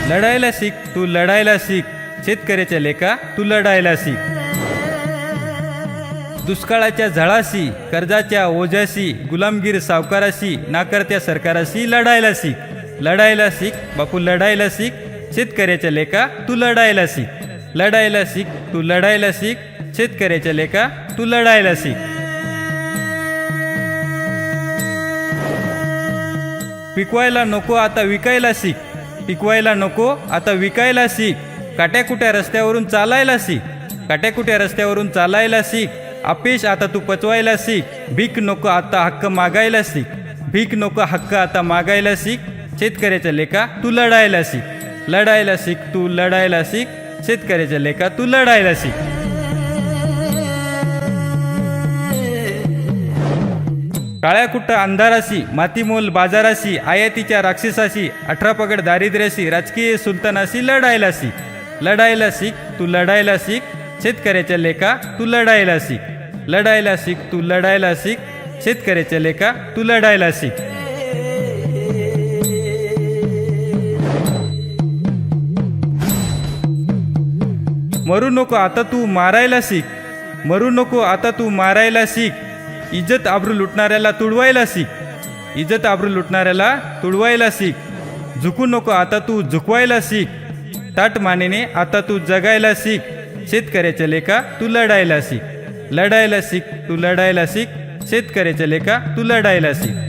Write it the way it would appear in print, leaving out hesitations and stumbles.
लढायला शिक, तू लढायला शिक, शेतकऱ्याच्या लेका तू लढायला शिक. दुष्काळाच्या झळाशी, कर्जाच्या ओझ्याशी, गुलामगीर सावकाराशी, नाकर्त्या सरकाराशी लढायला शिक. लढायला शिक बापू, लढायला शिक, शेतकऱ्याच्या लेका तू लढायला शिक. लढायला शिक, तू लढायला शिक, शेतकऱ्याच्या लेका तू लढायला शिक. पिकवायला नको आता विकायला शिक. पिकवायला नको आता विकायला शिक. काट्याकुट्या रस्त्यावरून चालायला शिक. काट्याकुट्या रस्त्यावरून चालायला शिक. अपयश आता तू पचवायला शिक. भीक नको आता हक्क मागायला शिक. भीक नको हक्क आता मागायला शिक. शेतकऱ्याच्या लेका तू लढायला शिक. लढायला शिक, तू लढायला शिक, शेतकऱ्याच्या लेका तू लढायला शिक. काळ्या कुट्ट अंधाराशी, मातीमोल बाजाराशी, आयातीच्या राक्षसाशी, 18 पगड दारिद्र्याशी, राजकीय सुलतानाशी लढायला शिक. लढायला शिक, तू लढायला शिक, शेतकऱ्याच्या लेका तू लढायला शिक. लढायला शिक, तू लढायला शिक, शेतकऱ्याच्या लेका तू लढायला शिक. मरू नको आता तू मारायला शिक. मरू नको आता तू मारायला शिक. इज्जत आबरू लुटणाऱ्याला तुडवायला शिक. इज्जत आबरू लुटणाऱ्याला तुडवायला शिक. झुकू नको आता तू झुकवायला शिक. ताट मानेने आता तू जगायला शिक. शेतकऱ्याच्या लेका तू लढायला शिक. लढायला शिक, तू लढायला शिक, शेतकऱ्याच्या लेका तू लढायला शिक.